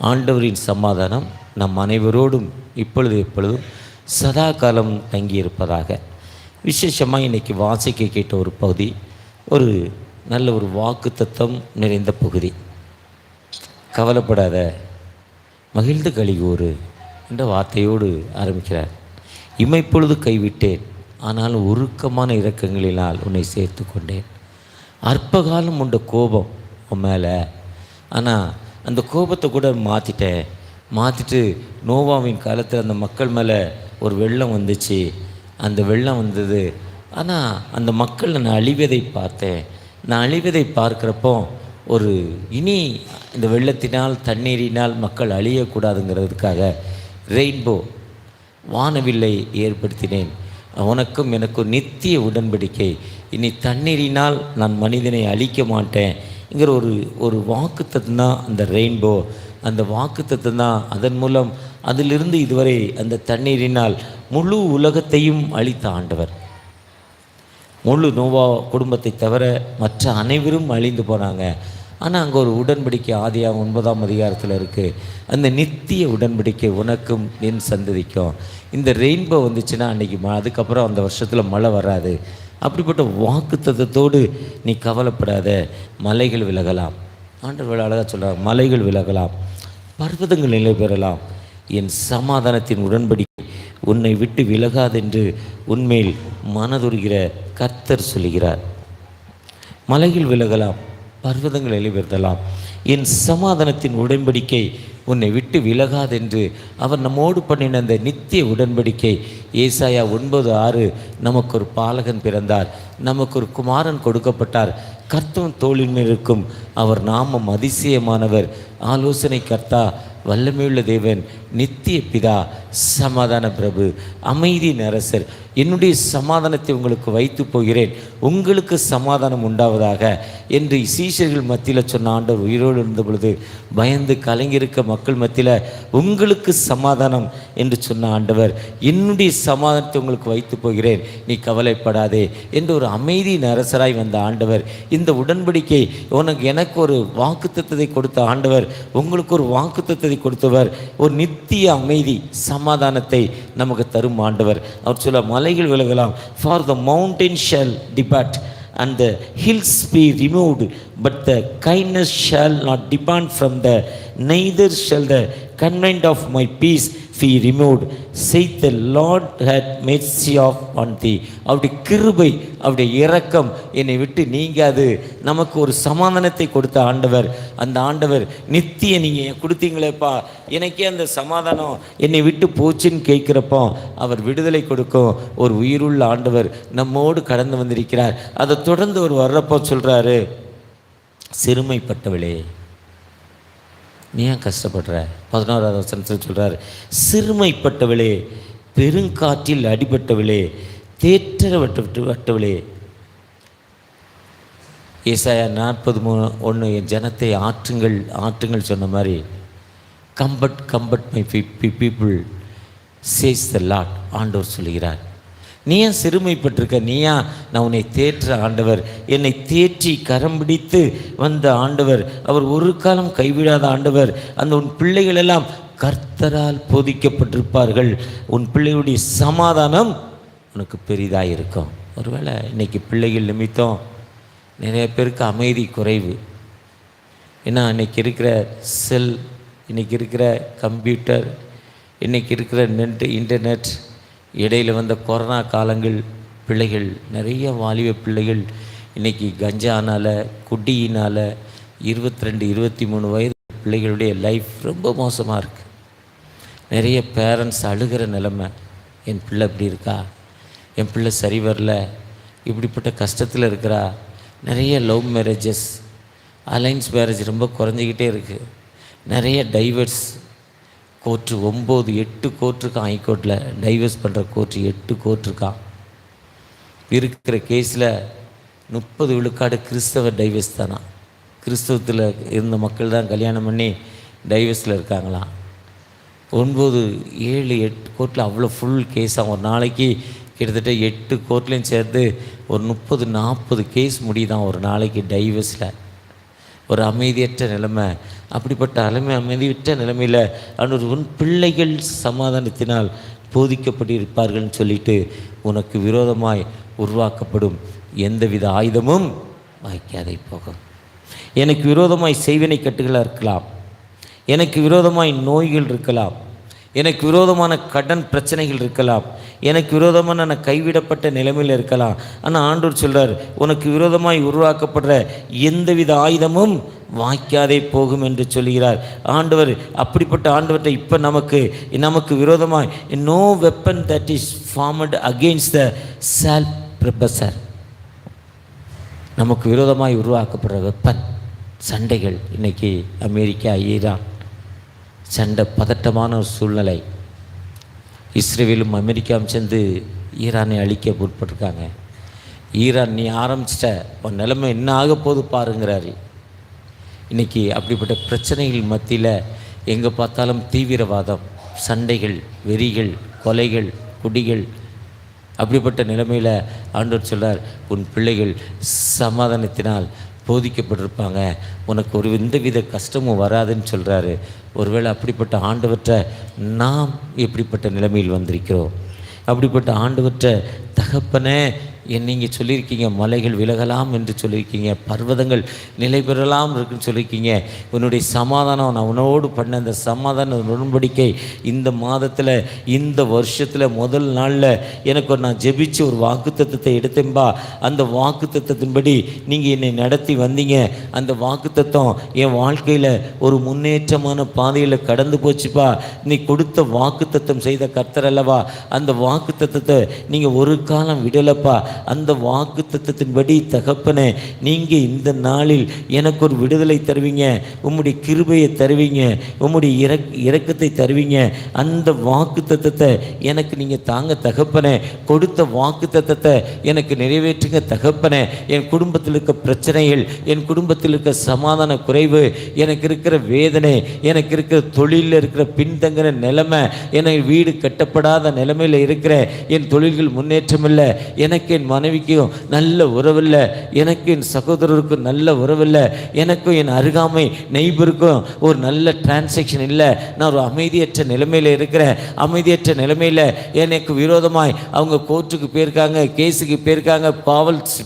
ஆண்டவரின் சமாதானம் நம் அனைவரோடும் இப்பொழுது எப்பொழுதும் சதா காலம் தங்கியிருப்பதாக. விசேஷமாக இன்றைக்கி வாசிக்க கேட்ட ஒரு பகுதி ஒரு நல்ல ஒரு வாக்கு தத்தம் நிறைந்த பகுதி. கவலைப்படாத, மகிழ்ந்து கலிகூறு என்ற வார்த்தையோடு ஆரம்பிக்கிறார். இமைப்பொழுது கைவிட்டேன், ஆனால் உருக்கமான இரக்கங்களினால் உன்னை சேர்த்து கொண்டேன். அற்பகாலம் உண்ட கோபம் உன் மேலே, ஆனால் அந்த கோபத்தை கூட மாற்றிட்டு நோவாவின் காலத்தில் அந்த மக்கள் மேலே ஒரு வெள்ளம் வந்துச்சு. அந்த வெள்ளம் வந்தது, ஆனால் அந்த மக்கள் நான் அழிவதை பார்த்தேன். நான் அழிவதை பார்க்குறப்போ ஒரு இனி இந்த வெள்ளத்தினால் தண்ணீரினால் மக்கள் அழியக்கூடாதுங்கிறதுக்காக ரெயின்போ வானவில்லை ஏற்படுத்தினேன். உனக்கும் எனக்கும் நித்திய உடன்படிக்கை, இனி தண்ணீரினால் நான் மனிதனை அழிக்க மாட்டேன்ங்கிற ஒரு வாக்குத்தத்தம் தான் அந்த ரெயின்போ. அந்த வாக்குத்தத்தம் தான் அதன் மூலம் அதிலிருந்து இதுவரை அந்த தண்ணீரினால் முழு உலகத்தையும் அழித்த ஆண்டவர். முழு நோவா குடும்பத்தை தவிர மற்ற அனைவரும் அழிந்து போனாங்க. ஆனால் அங்கே ஒரு உடன்படிக்கை ஆதியாகமம் 9ஆம் அதிகாரத்தில் இருக்குது. அந்த நித்திய உடன்படிக்கை உனக்கும் என் சந்ததிக்கும். இந்த ரெயின்போ வந்துச்சுன்னா அன்றைக்கி அதுக்கப்புறம் அந்த வருஷத்தில் மழை வராது. அப்படிப்பட்ட வாக்குத்தத்தத்தோடு நீ கவலைப்படாத, மலைகள் விலகலாம். ஆண்டவர் அழகாக சொல்கிறார், மலைகள் விலகலாம், பர்வதங்கள் நிலை பெறலாம், என் சமாதானத்தின் உடன்படிக்கை உன்னை விட்டு விலகாதென்று உன்மேல் மனதுருகிற கர்த்தர் சொல்லுகிறார். மலைகள் விலகலாம், பர்வதங்கள் நிலைபெறலாம், என் சமாதானத்தின் உடன்படிக்கை உன்னை விட்டு விலகாதென்று அவர் நம்மோடு பண்ணின அந்த நித்திய உடன்படிக்கை. ஏசாயா 9:6 நமக்கு ஒரு பாலகன் பிறந்தார், நமக்கு ஒரு குமாரன் கொடுக்கப்பட்டார், கர்த்தர் தோளின் மேல் இருக்கும், அவர் நாமம் அதிசயமானவர், ஆலோசனை கர்த்தா, வல்லமையுள்ள தேவன், நித்திய பிதா, சமாதான பிரபு, அமைதியின் அரசர். என்னுடைய சமாதானத்தை உங்களுக்கு வைத்து போகிறேன், உங்களுக்கு சமாதானம் உண்டாவதாக என்று சீஷர்கள் மத்தியில் சொன்ன ஆண்டவர் உயிரோடு இருந்த பொழுது பயந்து கலங்கியிருக்க மக்கள் மத்தியில் உங்களுக்கு சமாதானம் என்று சொன்ன ஆண்டவர், என்னுடைய சமாதானத்தை உங்களுக்கு வைத்து போகிறேன், நீ கவலைப்படாதே என்று ஒரு அமைதியின் அரசராய் வந்த ஆண்டவர். இந்த உடன்படிக்கை எனக்கு ஒரு வாக்குத்தத்தத்தை கொடுத்த ஆண்டவர், உங்களுக்கு ஒரு வாக்குத்தத்தத்தை கொடுத்தவர், ஒரு நித்திய அமைதி சமாதானத்தை நமக்கு தரும் ஆண்டவர். அவர் சொல்ல, மலைகள் விலகலாம், for the mountain shall depart and the hills be removed, but the kindness shall not depart from the, neither shall the covenant of my peace be removed, saith the Lord had mercy on thee. அவருடைய கிருபை, அவருடைய இரக்கம் என்னை விட்டு நீங்காது. நமக்கு ஒரு சமாதானத்தை கொடுத்த ஆண்டவர். அந்த ஆண்டவர் நித்திய நீங்கள் கொடுத்தீங்களேப்பா, எனக்கே அந்த சமாதானம் என்னை விட்டு போச்சுன்னு கேட்குறப்போ அவர் விடுதலை கொடுக்கும் ஒரு உயிருள்ள ஆண்டவர் நம்மோடு கடந்து வந்திருக்கிறார். அதை தொடர்ந்து ஒரு வர்றப்போ சொல்கிறாரு, சிறுமைப்பட்டவளே நீ ஏன் கஷ்டப்படுற? 11ஆவது வசனத்தில் சொல்கிறார், சிறுமைப்பட்டவளே, பெருங்காற்றில் அடிபட்டவளே, தேற்றப்பட்டவளே. ஏசாயா 40:1 என் ஜனத்தை ஆற்றுங்கள் சொன்ன மாதிரி, comfort my people says the Lord, ஆண்டவர் சொல்லுகிறார். நீ ஏன் சிறுமைப்பட்டிருக்க? நீயா நான் உன்னை தேற்ற ஆண்டவர், என்னை தேற்றி கரம் பிடித்து வந்த ஆண்டவர், அவர் ஒரு காலம் கைவிடாத ஆண்டவர். அந்த உன் பிள்ளைகள் எல்லாம் கர்த்தரால் போதிக்கப்பட்டிருப்பார்கள், உன் பிள்ளைகளுடைய சமாதானம் உனக்கு பெரிதாக இருக்கும். ஒருவேளை இன்றைக்கி பிள்ளைகள் நிமித்தம் நிறைய பேருக்கு அமைதி குறைவு. ஏன்னா இன்றைக்கி இருக்கிற செல், இன்றைக்கி இருக்கிற கம்ப்யூட்டர், இன்றைக்கி இருக்கிற இன்டர்நெட், இடையில் வந்த கொரோனா காலங்கள், பிள்ளைகள் நிறைய வாலிப பிள்ளைகள் இன்றைக்கி கஞ்சானால், குடியினால் 22-23 வயது பிள்ளைகளுடைய லைஃப் ரொம்ப மோசமாக இருக்குது. நிறைய பேரண்ட்ஸ் அழுகிற நிலைமை, என் பிள்ளை இப்படி இருக்கா, என் பிள்ளை சரி வரல, இப்படிப்பட்ட கஷ்டத்தில் இருக்கிறா. நிறைய லவ் மேரேஜஸ், அலைன்ஸ் மேரேஜ் ரொம்ப குறைஞ்சிக்கிட்டே இருக்குது. நிறைய டைவர்ஸ் கோர்ட்டு 9-8 கோர்ட் இருக்கான். ஹைகோர்ட்டில் டைவர்ஸ் பண்ணுற கோர்ட்டு 8 கோர்ட் இருக்கான். இருக்கிற கேஸில் 30 விழுக்காடு கிறிஸ்தவ டைவர்ஸ் தானா. கிறிஸ்தவத்தில் இருந்த மக்கள் தான் கல்யாணம் பண்ணி டைவர்ஸில் இருக்காங்களாம். 9, 7, 8 கோர்ட்டில் அவ்வளோ ஃபுல் கேஸாக ஒரு நாளைக்கு கிட்டத்தட்ட 8 கோர்ட்லேயும் சேர்த்து ஒரு 30-40 கேஸ் முடியுதான் ஒரு நாளைக்கு டைவர்ஸில். ஒரு அமைதியற்ற நிலைமை. அப்படிப்பட்ட அமைதியற்ற நிலைமையில் ஆண்டவர் உன் பிள்ளைகள் சமாதானத்தினால் போதிக்கப்பட்டிருப்பார்கள்னு சொல்லிட்டு உனக்கு விரோதமாய் உருவாக்கப்படும் எந்தவித ஆயுதமும் வாய்க்காதே போகும். எனக்கு விரோதமாய் செய்வினை கட்டுகளாக இருக்கலாம், எனக்கு விரோதமாய் நோய்கள் இருக்கலாம், எனக்கு விரோதமான கடன் பிரச்சனைகள் இருக்கலாம், எனக்கு விரோதமான நான் கைவிடப்பட்ட நிலைமையில் இருக்கலாம். ஆனால் ஆண்டவர் சொல்கிறார், உனக்கு விரோதமாய் உருவாக்கப்படுற எந்தவித ஆயுதமும் வாய்க்காதே போகும் என்று சொல்கிறார் ஆண்டவர். அப்படிப்பட்ட ஆண்டவர்கிட்ட இப்போ நமக்கு விரோதமாய் no weapon that is formed against the shall prosper, நமக்கு விரோதமாய் உருவாக்கப்படுற வெப்பன் சண்டைகள். இன்றைக்கி அமெரிக்கா ஈரான் சண்டை, பதட்டமான ஒரு சூழ்நிலை. இஸ்ரேலும் அமெரிக்காவும் சேர்ந்து ஈரானை அழிக்க முற்பட்டிருக்காங்க. ஈரான், நீ ஆரம்பிச்சிட்ட, உன் நிலைமை என்ன ஆக போது பாருங்கிறாரு. இன்றைக்கி அப்படிப்பட்ட பிரச்சனைகள் மத்தியில் எங்கே பார்த்தாலும் தீவிரவாதம், சண்டைகள், வெறிகள், கொலைகள், குடிகள். அப்படிப்பட்ட நிலைமையில் ஆண்டவர் சொல்கிறார், உன் பிள்ளைகள் சமாதானத்தினால் போதிக்கப்பட்டிருப்பாங்க, உனக்கு ஒரு எந்தவித கஷ்டமும் வராதுன்னு சொல்கிறாரு. ஒருவேளை அப்படிப்பட்ட ஆண்டவற்ற நாம் எப்படிப்பட்ட நிலைமையில் வந்திருக்கிறோம்? அப்படிப்பட்ட ஆண்டவற்ற தகப்பனே, நீங்கள் சொல்லியிருக்கீங்க மலைகள் விலகலாம் என்று சொல்லியிருக்கீங்க, பர்வதங்கள் நிலை பெறலாம் இருக்குன்னு சொல்லியிருக்கீங்க. உன்னுடைய சமாதானம், நான் உன்னோடு பண்ண அந்த சமாதான உடன்படிக்கை இந்த மாதத்தில், இந்த வருஷத்தில் முதல் நாளில் எனக்கு நான் ஜெபிச்சு ஒரு வாக்குத்தத்தத்தை எடுத்தேன்பா. அந்த வாக்குத்தத்தின்படி நீங்கள் என்னை நடத்தி வந்தீங்க. அந்த வாக்குத்தத்தம் என் வாழ்க்கையில் ஒரு முன்னேற்றமான பாதையில் கடந்து போச்சுப்பா. நீ கொடுத்த வாக்குத்தத்தம் செய்த கர்த்தர் அல்லவா, அந்த வாக்குத்தத்தத்தை நீங்கள் ஒரு காலம் விடலப்பா. அந்த வாக்குத்தத்தத்தின்படி தகப்பனே, நீங்கள் இந்த நாளில் எனக்கு ஒரு விடுதலை தருவீங்க, உம்முடைய கிருபையை தருவீங்க, உம்முடைய இரக்கத்தை தருவீங்க. அந்த வாக்குத்தத்தத்தை எனக்கு நீங்கள் தாங்க தகப்பனே. கொடுத்த வாக்குத்தத்தத்தை எனக்கு நிறைவேற்றுங்க தகப்பனே. என் குடும்பத்தில் இருக்க பிரச்சனைகள், என் குடும்பத்தில் இருக்க சமாதான குறைவு, எனக்கு இருக்கிற வேதனை, எனக்கு இருக்கிற தொழிலில் இருக்கிற பின்தங்கிற நிலைமை, எனக்கு வீடு கட்டப்படாத நிலைமையில் இருக்கிற என் தொழில்கள் முன்னேற்றம் இல்லை, எனக்கு என் மனைவிக்கும் நல்ல உறவில்லை, எனக்கு என் சகோதரருக்கும் நல்ல உறவில்லை, எனக்கும் என் அருகாமை நெய்பருக்கும் ஒரு நல்ல டிரான்சாக்ஷன் இல்லை, நான் ஒரு அமைதியற்ற நிலைமையில் இருக்கிறேன். அமைதியற்ற நிலைமையில் எனக்கு விரோதமாய் அவங்க கோர்ட்டுக்கு போயிருக்காங்க, கேஸுக்கு போயிருக்காங்க,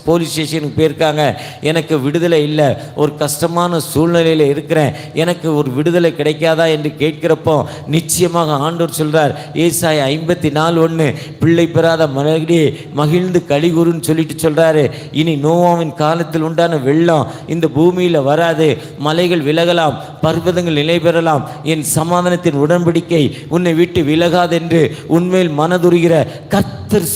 போலீஸ் ஸ்டேஷனுக்கு போயிருக்காங்க. எனக்கு விடுதலை இல்லை, ஒரு கஷ்டமான சூழ்நிலையில் இருக்கிறேன், எனக்கு ஒரு விடுதலை கிடைக்காதா என்று கேட்கிறப்போ நிச்சயமாக ஆண்டவர் சொல்கிறார், ஏசாயா 54:1, பிள்ளை பெறாத மனைவியே மகிழ்ந்து கலிகூறுன்னு சொல்லிட்டு சொல்கிறாரு. இனி நோவாவின் காலத்தில் உண்டான வெள்ளம் இந்த பூமியில் வராது, மலைகள் விலகலாம், பர்வதங்கள் நிலை பெறலாம், என் சமாதானத்தின் உடன்படிக்கை உன்னை விட்டு விலகாது என்று உன்மேல் மனதுருகிற கர்த்தர்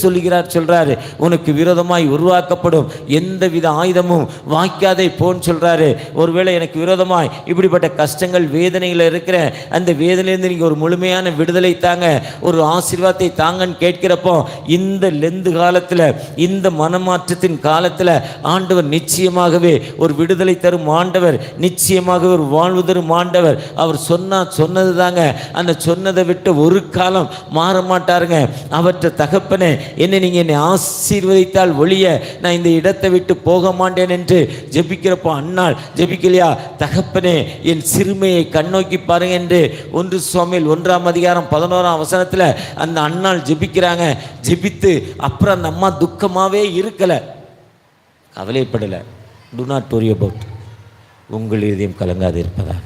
சொல்கிறாரு. உனக்கு விரோதமாய் உருவாக்கப்படும் எந்தவித ஆயுதமும் வாய்க்காதே போன்னு சொல்கிறாரு. ஒருவேளை எனக்கு விரோதமாய் இப்படிப்பட்ட கஷ்டங்கள், வேதனைகள் இருக்கிற அந்த வேதனையிலிருந்து நீங்கள் ஒரு முழுமையான விடுதலை தாங்க, ஒரு ஆசீர்வாதத்தை தாங்கன்னு கேட்கிறப்போ, இந்த லெந்து காலத்தில், இந்த மனமாற்றத்தின் காலத்தில் ஆண்டவர் நிச்சயமாகவே ஒரு விடுதலை தரும் ஆண்டவர், நிச்சயமாகவே ஒரு வாழ்வு தரும் ஆண்டவர். அவர் சொன்னது தாங்க, அந்த சொன்னதை விட்டு ஒரு காலம் மாற மாட்டாருங்க. அவற்றை தகப்பனே, என்னை ஆசீர்வதித்தால் ஒழிய நான் இந்த இடத்தை விட்டு போக மாட்டேன் என்று ஜெபிக்கிறப்போ, அன்னாள் ஜெபிக்கலையா, தகப்பனே என் சிறுமையை கண்ணோக்கி பாருங்க என்று 1 சாமுவேல் 1:11 அந்த அன்னாள் ஜெபிக்கிறாங்க. ஜெபித்து அப்புறம் அந்த அம்மா துக்கமாகவே இருக்கலை, கவலைப்படலை. டு நாட் worry about, உங்கள் இதயம் கலங்காது இருப்பதாக.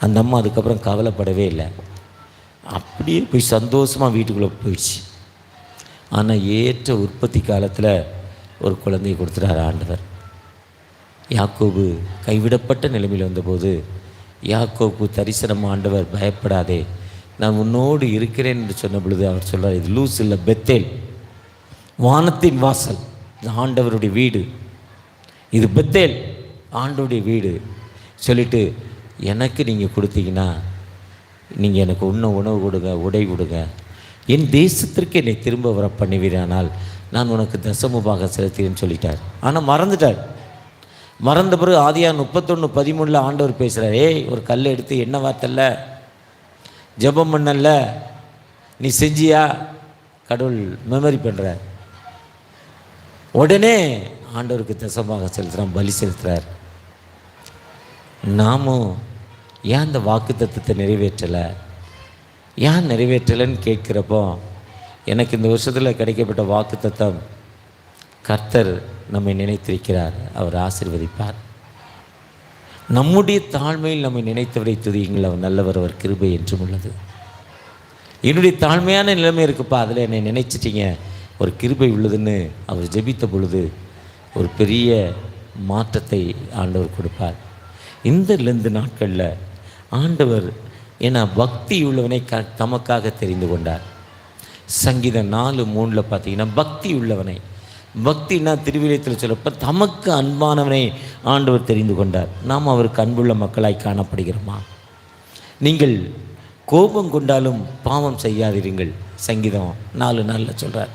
அந்த அம்மா அதுக்கப்புறம் கவலைப்படவே இல்லை, அப்படியே போய் சந்தோஷமாக வீட்டுக்குள்ளே போயிடுச்சு. ஆனால் ஏற்ற உற்பத்தி காலத்தில் ஒரு குழந்தையை கொடுத்துட்டார் ஆண்டவர். யாக்கோபு கைவிடப்பட்ட நிலைமையில் வந்தபோது யாக்கோபு தரிசனம் ஆண்டவர், பயப்படாதே நான் உன்னோடு இருக்கிறேன் என்று சொன்ன பொழுது அவர் சொல்கிறார், இது லூஸ் இல்லை, பெத்தேல், வானத்தின் வாசல், ஆண்டவருடைய வீடு, இது பெத்தேல், ஆண்டவருடைய வீடு சொல்லிட்டு, எனக்கு நீங்கள் கொடுத்தீங்கன்னா நீங்கள் எனக்கு உணவு கொடுங்க, உடை கொடுங்க, என் தேசத்திற்கு என்னை திரும்ப வர பண்ணுவீரானால் நான் உனக்கு தசமபாக செலுத்துகிறேன்னு சொல்லிட்டார். ஆனால் மறந்துட்டார். மறந்த பிறகு ஆதியாகமம் 31:13 ஆண்டவர் பேசுகிறார், ஏய் ஒரு கல்லை எடுத்து என்ன வார்த்தல்ல, ஜெபம் பண்ணல, நீ செஞ்சியா? கடவுள் மெமரி பண்ணுறார். உடனே ஆண்டவருக்கு தசமபாக செலுத்துகிறான், பலி செலுத்துகிறார். நாமும் ஏன் அந்த வாக்குத்தத்தத்தை நிறைவேற்றலை, ஏன் நிறைவேற்றலைன்னு கேட்குறப்போ, எனக்கு இந்த வருஷத்தில் கிடைக்கப்பட்ட வாக்குத்தத்தம், கர்த்தர் நம்மை நினைத்திருக்கிறார், அவர் ஆசீர்வதிப்பார். நம்முடைய தாழ்மையில் நம்மை நினைத்தவரை துதியுங்கள், அவர் நல்லவர், அவர் கிருபை என்றும் உள்ளது. என்னுடைய தாழ்மையான நிலைமை இருக்குப்பா, அதில் என்னை நினைச்சிட்டிங்க, ஒரு கிருபை உள்ளதுன்னு அவர் ஜெபித்த பொழுது ஒரு பெரிய மாற்றத்தை ஆண்டவர் கொடுப்பார். இந்த 2 நாட்களில் ஆண்டவர் ஏன்னா பக்தி உள்ளவனை தமக்காக தெரிந்து கொண்டார். சங்கீதம் 4:3 பார்த்தீங்கன்னா பக்தி உள்ளவனை, பக்தினா திருவிழியத்தில் சொல்லப்போ தமக்கு அன்பானவனை ஆண்டவர் தெரிந்து கொண்டார். நாம் அவருக்கு அன்புள்ள மக்களாய் காணப்படுகிறோமா? நீங்கள் கோபம் கொண்டாலும் பாவம் செய்யாதிருங்கள், சங்கீதம் 4:4 சொல்கிறார்.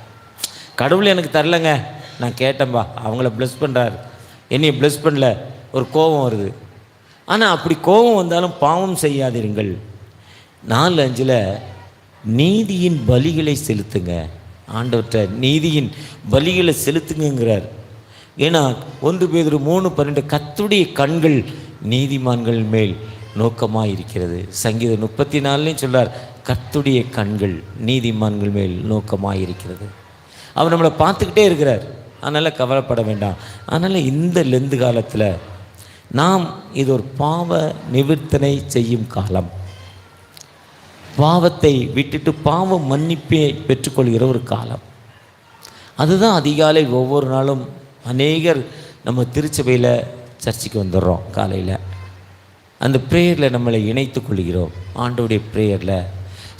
கடவுள் எனக்கு தரலைங்க, நான் கேட்டேன்பா, அவங்கள ப்ளஸ் பண்ணுறார், என்னையை ப்ளஸ் பண்ணல, ஒரு கோபம் வருது. ஆனால் அப்படி கோபம் வந்தாலும் பாவம் செய்யாதிருங்கள். 4:5 நீதியின் பலிகளை செலுத்துங்க, ஆண்டவற்ற நீதியின் பலிகளை செலுத்துங்கிறார். ஏன்னா 1 பேதுரு 3:12 கர்த்தருடைய கண்கள் நீதிமான்கள் மேல் நோக்கமாக இருக்கிறது. சங்கீதம் 34 சொல்றார், கர்த்தருடைய கண்கள் நீதிமான்கள் மேல் நோக்கமாக இருக்கிறது. அவர் நம்மளை பார்த்துக்கிட்டே இருக்கிறார், அதனால் கவலைப்பட வேண்டாம். அதனால் இந்த லெந்து காலத்தில் நாம் இது ஒரு பாவ நிவர்த்தனை செய்யும் காலம். பாவத்தை விட்டுட்டு பாவ மன்னிப்பை பெற்றுக்கொள்கிற ஒரு காலம். அதுதான் அதிகாலை ஒவ்வொரு நாளும் அநேகர் நம்ம திருச்சபையில் சர்ச்சுக்கு வந்துடுறோம். காலையில் அந்த ப்ரேயரில் நம்மளை இணைத்து கொள்கிறோம். ஆண்டோடைய ப்ரேயரில்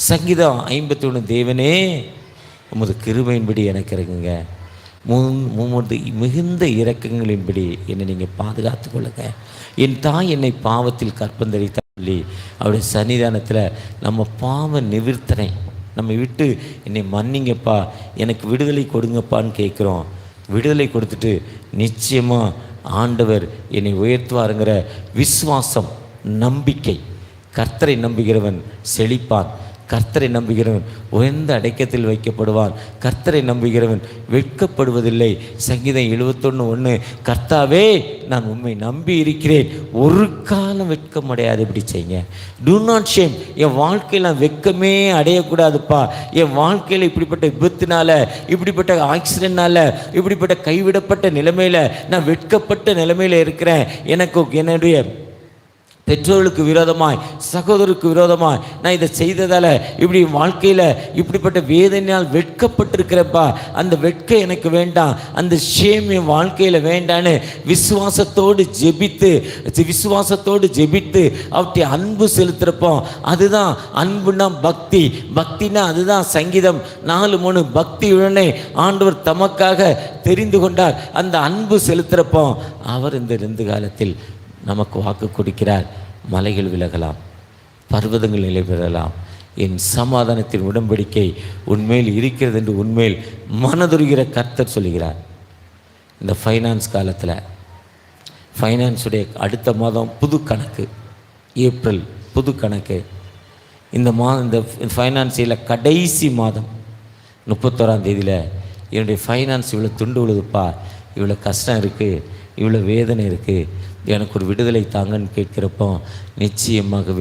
சங்கீதம் 51 தேவனே உமது கிருபையின்படி எனக்கு இறங்குங்க, மும்மது மிகுந்த இரக்கங்களின்படி என்னை நீங்கள் பாதுகாத்து கொள்ளுங்க. என் தாய் என்னை பாவத்தில் கற்பந்தரித்தா சொல்லி அவருடைய சன்னிதானத்தில் நம்ம பாவ நிவர்த்தனை, நம்ம விட்டு என்னை மன்னிங்கப்பா, எனக்கு விடுதலை கொடுங்கப்பான்னு கேட்குறோம். விடுதலை கொடுத்துட்டு நிச்சயமாக ஆண்டவர் என்னை உயர்த்துவாருங்கிற விசுவாசம், நம்பிக்கை. கர்த்தரை நம்புகிறவன் செழிப்பான், கர்த்தரை நம்புகிறவன் உயர்ந்த அடைக்கத்தில் வைக்கப்படுவான், கர்த்தரை நம்புகிறவன் வெட்கப்படுவதில்லை. சங்கீதம் 71:1 கர்த்தாவே நான் உண்மை நம்பி இருக்கிறேன், ஒரு காலம் வெட்கம் அடையாது. இப்படி செய்யுங்க, டூ நாட் ஷேம். என் வாழ்க்கையில் நான் வெட்கமே அடையக்கூடாதுப்பா. என் வாழ்க்கையில் இப்படிப்பட்ட விபத்தினால, இப்படிப்பட்ட ஆக்சிடென்ட்னால, இப்படிப்பட்ட கைவிடப்பட்ட நிலைமையில், நான் வெட்கப்பட்ட நிலைமையில் இருக்கிறேன். எனக்கு என்னுடைய பெற்றோர்களுக்கு விரோதமாய், சகோதரருக்கு விரோதமாய் நான் இதை செய்ததால் இப்படி வாழ்க்கையில் இப்படிப்பட்ட வேதனையால் வெட்கப்பட்டிருக்கிறப்பா. அந்த வெட்கம் எனக்கு வேண்டாம், அந்த ஷேம் என் வாழ்க்கையில் வேண்டான்னு விசுவாசத்தோடு ஜெபித்து அவற்றை அன்பு செலுத்துகிறப்போ, அதுதான் அன்புனா பக்தி. பக்தினா அதுதான் சங்கீதம் 4:3 பக்தியுடனே ஆண்டவர் தமக்காக தெரிந்து கொண்டார். அந்த அன்பு செலுத்துகிறப்போ அவர் இந்த 2 காலத்தில் நமக்கு வாக்கு கொடுக்கிறார். மலைகள் விலகலாம், பர்வதங்கள் நிலை பெறலாம், என் சமாதானத்தின் உடன்படிக்கை உன்மேல் இருக்கிறது என்று உன்மேல் மனதுருகிற கர்த்தர் சொல்கிறார். இந்த ஃபைனான்ஸ் காலத்தில் ஃபைனான்ஸுடைய அடுத்த மாதம் புது கணக்கு, ஏப்ரல் புது கணக்கு. இந்த ஃபைனான்ஸில் கடைசி மாதம் 31ஆம் தேதியில் என்னுடைய ஃபைனான்ஸ் இவ்வளோ துண்டு விழுதுப்பா, இவ்வளோ கஷ்டம் இருக்குது, இவ்வளோ வேதனை இருக்குது, எனக்கு ஒரு விடுதலை தாங்கன்னு கேட்குறப்போ நிச்சயமாக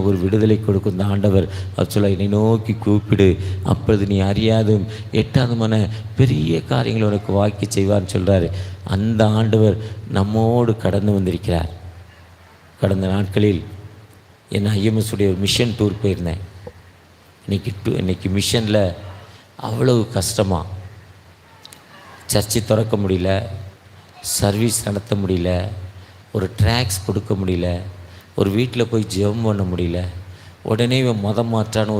ஒரு விடுதலை கொடுக்கும் இந்த ஆண்டவர். அவர் சொல்ல, என்னை நோக்கி கூப்பிடு, அப்பொழுது நீ அறியாதும் எட்டாதுமான பெரிய காரியங்களை உனக்கு வாக்கி செய்வார்னு சொல்கிறாரு. அந்த ஆண்டவர் நம்மோடு கடந்து வந்திருக்கிறார். கடந்த நாட்களில் என் ஐஎம்எஸுடைய ஒரு மிஷன் டூர் போயிருந்தேன். இன்னைக்கு மிஷனில் அவ்வளவு கஷ்டமாக, சர்ச்சை திறக்க முடியல, சர்வீஸ் நடத்த முடியல, ஒரு ட்ராக்ஸ் கொடுக்க முடியல, ஒரு வீட்டில் போய் ஜெபம் பண்ண முடியல. உடனே இவன் மதம் மாற்றான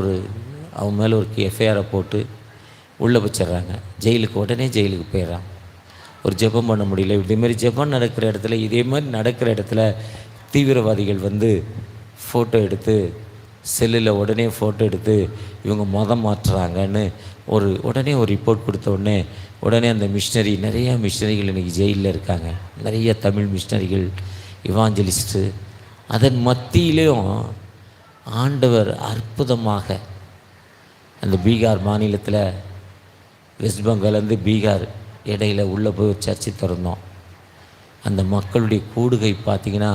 அவன் மேலே ஒரு எஃப்ஐஆரை போட்டு உள்ளே வச்சிட்றாங்க, உடனே ஜெயிலுக்கு போயிடறான். ஒரு ஜெபம் பண்ண முடியல. இதேமாதிரி ஜெபம் நடக்கிற இடத்துல தீவிரவாதிகள் வந்து ஃபோட்டோ எடுத்து செல்லில் உடனே ஃபோட்டோ எடுத்து இவங்க மதம் மாற்றுறாங்கன்னு உடனே ஒரு ரிப்போர்ட் கொடுத்த உடனே அந்த மிஷினரி, நிறையா மிஷினரிகள் இன்றைக்கி ஜெயிலில் இருக்காங்க, நிறைய தமிழ் மிஷினரிகள், இவாஞ்சலிஸ்ட்டு. அதன் மத்தியிலையும் ஆண்டவர் அற்புதமாக அந்த பீகார் மாநிலத்தில், வெஸ்ட் பெங்கால்லேருந்து பீகார் இடையில் உள்ளே போய் சர்ச்சை திறந்தோம். அந்த மக்களுடைய கூடுகை பார்த்திங்கன்னா,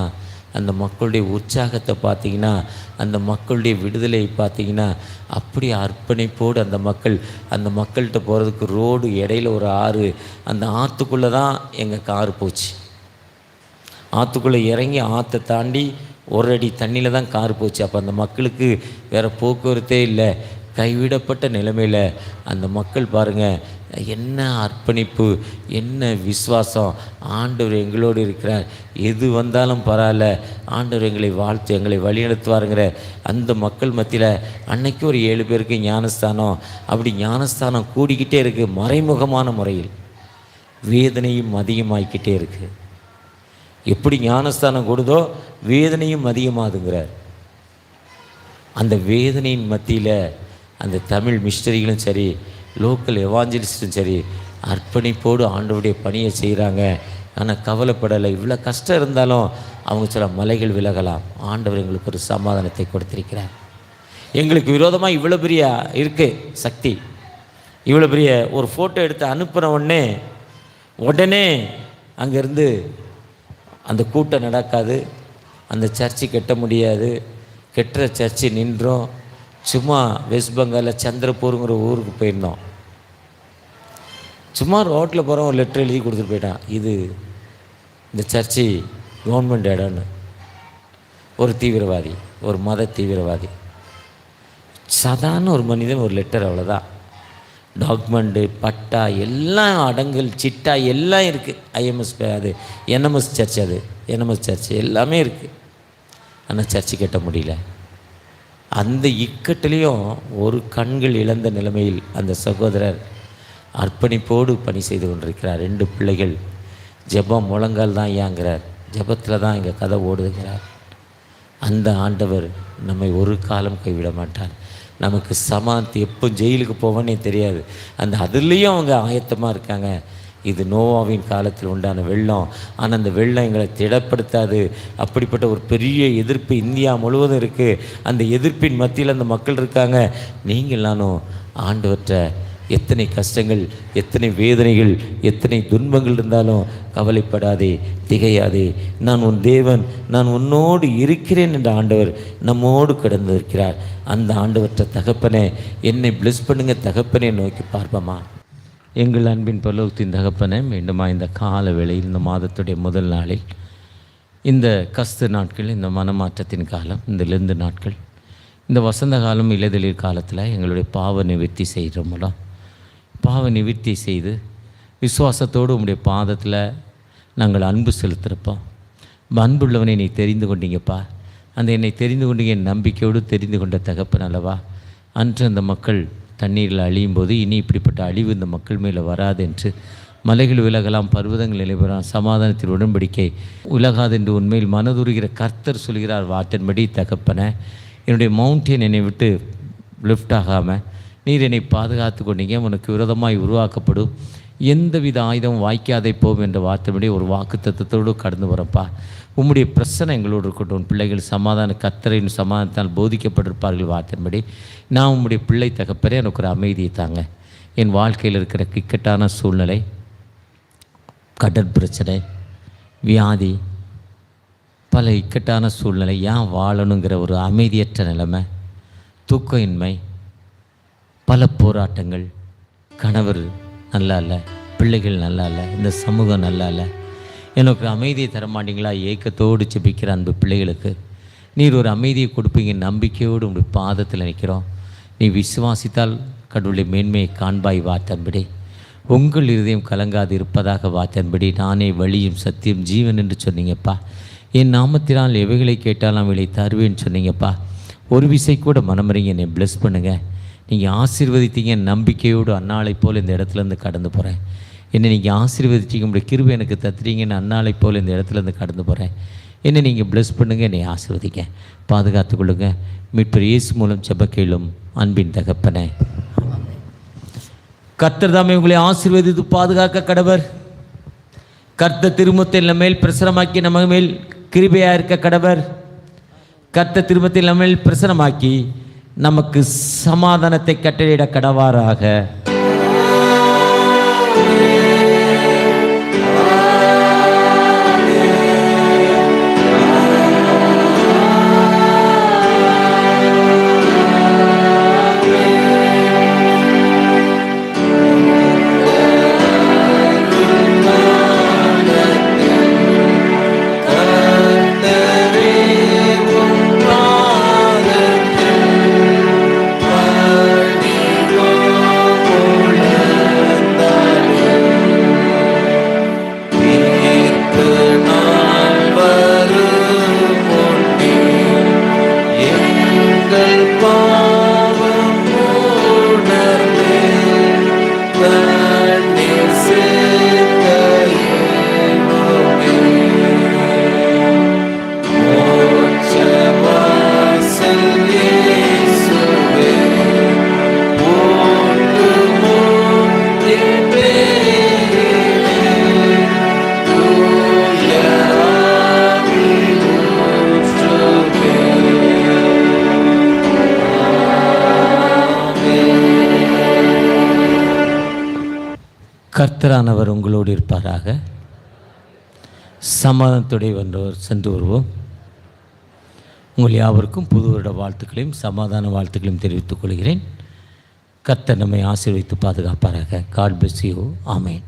அந்த மக்களுடைய உற்சாகத்தை பார்த்திங்கன்னா, அந்த மக்களுடைய விடுதலையை பார்த்திங்கன்னா, அப்படி அர்ப்பணிப்போடு அந்த மக்கள்கிட்ட போகிறதுக்கு ரோடு இடையில ஒரு ஆறு, அந்த ஆற்றுக்குள்ளே தான் எங்கள் காரு போச்சு. ஆற்றுக்குள்ளே இறங்கி ஆற்றை தாண்டி ஒரு அடி தண்ணியில் தான் கார் போச்சு. அப்போ அந்த மக்களுக்கு வேறு போக்குவரத்தே இல்லை. கைவிடப்பட்ட நிலைமையில் அந்த மக்கள் பாருங்கள், என்ன அர்ப்பணிப்பு, என்ன விசுவாசம். ஆண்டவர் எங்களோடு இருக்கிறார், எது வந்தாலும் பரவாயில்ல, ஆண்டவர் எங்களை வாழ்த்து எங்களை வழிநடத்துவாருங்கிற அந்த மக்கள் மத்தியில் அன்னைக்கு ஒரு 7 பேருக்கு ஞானஸ்தானம். அப்படி ஞானஸ்தானம் கூடிக்கிட்டே இருக்குது. மறைமுகமான முறையில் வேதனையும் அதிகமாகிக்கிட்டே இருக்குது. எப்படி ஞானஸ்தானம் கொடுதோ வேதனையும் அதிகமாகுங்கிறார். அந்த வேதனையின் மத்தியில் அந்த தமிழ் மிஷனரிகளும் சரி, லோக்கல் எவாஞ்சலிஸ்டும் சரி, அர்ப்பணிப்போடு ஆண்டவருடைய பணியை செய்கிறாங்க. ஆனால் கவலைப்படலை. இவ்வளோ கஷ்டம் இருந்தாலும் அவங்க சில மலைகள் விலகலாம். ஆண்டவர் எங்களுக்கு ஒரு சமாதானத்தை கொடுத்திருக்கிறார். எங்களுக்கு விரோதமாக இவ்வளோ பெரிய இருக்குது சக்தி. இவ்வளோ பெரிய ஒரு ஃபோட்டோ எடுத்து அனுப்புகிற உடனே அங்கேருந்து அந்த கூட்டம் நடக்காது, அந்த சர்ச்சு கட்ட முடியாது, கெட்டுற சர்ச்சு நின்றோம். சும்மா வெஸ்ட் பெங்காலில் சந்திரப்பூருங்கிற ஊருக்கு போயிருந்தோம். சும்மா ரோட்டில் போகிறோம், ஒரு லெட்டர் எழுதி கொடுத்துட்டு போயிட்டான், இது இந்த சர்ச்சு கவர்மெண்ட் இடம்னு. ஒரு தீவிரவாதி, ஒரு மத தீவிரவாதி, சாதாரண ஒரு மனிதன் ஒரு லெட்டர், அவ்வளோதான். டாக்குமெண்ட்டு, பட்டா எல்லாம் அடங்கல் சிட்டா எல்லாம் இருக்குது. ஐஎம்எஸ் அது என்எம்எஸ் சர்ச், அது என்எம்எஸ் சர்ச் எல்லாமே இருக்குது. ஆனால் சர்ச்சு கட்ட முடியல. அந்த இக்கட்டிலையும் ஒரு கண்கள் இழந்த நிலைமையில் அந்த சகோதரர் அர்ப்பணிப்போடு பணி செய்து கொண்டிருக்கிறார். 2 பிள்ளைகள். ஜெபம் முழங்கால் தான் ஏங்குறார், ஜெபத்தில் தான் எங்கள் கதை ஓடுதுங்கிறார். அந்த ஆண்டவர் நம்மை ஒரு காலம் கைவிட மாட்டார். நமக்கு சமாந்தி எப்போ ஜெயிலுக்கு போவோன்னே தெரியாது. அதுலேயும் அவங்க ஆயத்தமாக இருக்காங்க. இது நோவாவின் காலத்தில் உண்டான வெள்ளம். ஆனால் அந்த வெள்ளம் எங்களை திடப்படுத்தாது. அப்படிப்பட்ட ஒரு பெரிய எதிர்ப்பு இந்தியா முழுவதும் இருக்குது. அந்த எதிர்ப்பின் மத்தியில் அந்த மக்கள் இருக்காங்க. நீங்கள் நானும் ஆண்டவற்றை எத்தனை கஷ்டங்கள், எத்தனை வேதனைகள், எத்தனை துன்பங்கள் இருந்தாலும் கவலைப்படாதே, திகையாதே, நான் உன் தேவன், நான் உன்னோடு இருக்கிறேன் என்ற ஆண்டவர் நம்மோடு கிடந்திருக்கிறார். அந்த ஆண்டவற்ற தகப்பனே என்னை பிளஸ் பண்ணுங்க தகப்பனே நோக்கி பார்ப்போமா. எங்கள் அன்பின் பரலோகத்தின் தகப்பனே, மீண்டுமா இந்த கால வேளையில், இந்த மாதத்துடைய முதல் நாளில், இந்த கஸ்து நாட்கள், இந்த மனமாற்றத்தின் காலம், இந்த லெந்து நாட்கள், இந்த வசந்த காலம், இலைதளிர் காலத்தில் எங்களுடைய பாவ நிவர்த்தி செய்கிற மூலம் பாவ நிவர்த்தி செய்து விசுவாசத்தோடு உங்களுடைய பாதத்தில் நாங்கள் அன்பு செலுத்துகிறப்போம். அன்புள்ளவனை நீ தெரிந்து கொண்டீங்கப்பா. அந்த என்னை தெரிந்து கொண்டீங்க என் நம்பிக்கையோடு தெரிந்து கொண்ட தகப்பன் அல்லவா. அன்று அந்த மக்கள் தண்ணீரில் அழியும் போது இனி இப்படிப்பட்ட அழிவு இந்த மக்கள் மேலே வராது என்று, மலைகள் விலகலாம், பர்வதங்கள் நிலைபெறலாம், சமாதானத்தின் உடன்படிக்கை உலகாது என்று உண்மையில் மனதுருகிற கர்த்தர் சொல்கிறார் வாட்டின்படி தகப்பனை, என்னுடைய மவுண்டெயின் என்னை விட்டு லிஃப்ட் ஆகாமல் நீர் என்னை பாதுகாத்து கொண்டீங்க. உனக்கு விரோதமாய் உருவாக்கப்படும் எந்தவித ஆயுதம் வாய்க்காதே போகும் என்ற வார்த்தைப்படி ஒரு வாக்கு தத்துவத்தோடு கடந்து வரப்பா. உம்முடைய பிரச்சனை எங்களோடு இருக்கட்டும். உன் பிள்ளைகள் சமாதான கர்த்தரின் சமாதானத்தால் போதிக்கப்பட்டிருப்பார்கள் வார்த்தையின்படி. நான் உம்முடைய பிள்ளை தகப்பரே, எனக்கு ஒரு அமைதியை தாங்க. என் வாழ்க்கையில் இருக்கிற இக்கட்டான சூழ்நிலை, கடற்பிரச்சனை, வியாதி, பல இக்கட்டான சூழ்நிலை, ஏன் வாழணுங்கிற ஒரு அமைதியற்ற நிலைமை, தூக்கமின்மை, பல போராட்டங்கள், கணவர் நல்லா இல்லை, பிள்ளைகள் நல்லா இல்லை, இந்த சமூகம் நல்லா இல்லை, எனக்கு அமைதியை தரமாட்டீங்களா ஏக்கத்தோடு ஜெபிக்கிற அன்பு பிள்ளைகளுக்கு நீர் ஒரு அமைதியை கொடுப்பீங்க நம்பிக்கையோடு உங்களுடைய பாதத்தில் நிற்கிறோம். நீ விசுவாசித்தால் கடவுளுடைய மேன்மையை காண்பாய் வார்த்தன்படி. உங்கள் இருதயம் கலங்காது இருப்பதாக வார்த்தன்படி. நானே வழியும் சத்தியம் ஜீவன் என்று சொன்னீங்கப்பா. என் நாமத்தினால் எவைகளை கேட்டாலும் அவைகளை தருவேன்னு சொன்னீங்கப்பா. ஒரு விசை கூட மனமறிங்க என்னை பிளஸ் பண்ணுங்கள். நீங்கள் ஆசீர்வதித்தீங்க நம்பிக்கையோடு அன்னாளை போல் இந்த இடத்துலேருந்து கடந்து போகிறேன். என்னை நீங்கள் ஆசீர்வதிச்சிங்க, உங்களுடைய கிருபை எனக்கு தத்துறீங்கன்னு அன்னாளை போல் இந்த இடத்துலேருந்து கடந்து போகிறேன். என்னை நீங்கள் பிளஸ் பண்ணுங்கள், என்னை ஆசீர்வதிங்க, பாதுகாத்து கொள்ளுங்க. மீட்பர் இயேசு மூலம் ஜெபக்கேளும் அன்பின் தகப்பனே. கர்த்தர் தாமே உங்களை ஆசீர்வதித்து பாதுகாக்க கடவர். கர்த்தர் திருமுகத்தை நம்ம மேல் பிரசனமாக்கி நம்ம மேல் கிருபையாக இருக்க கடவர். கர்த்தர் திருமுகத்தை நம்ம மேல் பிரசனமாக்கி நமக்கு சமாதானத்தை கட்டளையிட கடவாராக. கர்த்தரானவர் உங்களோடு இருப்பாராக. சமாதானத்துடைய வந்தவர் சென்று வருவோம். உங்கள் யாவருக்கும் புது வருட வாழ்த்துக்களையும் சமாதான வாழ்த்துக்களையும் தெரிவித்துக் கொள்கிறேன். கர்த்தர் நம்மை ஆசீர்வதித்து பாதுகாப்பாராக. God bless you. ஆமேன்.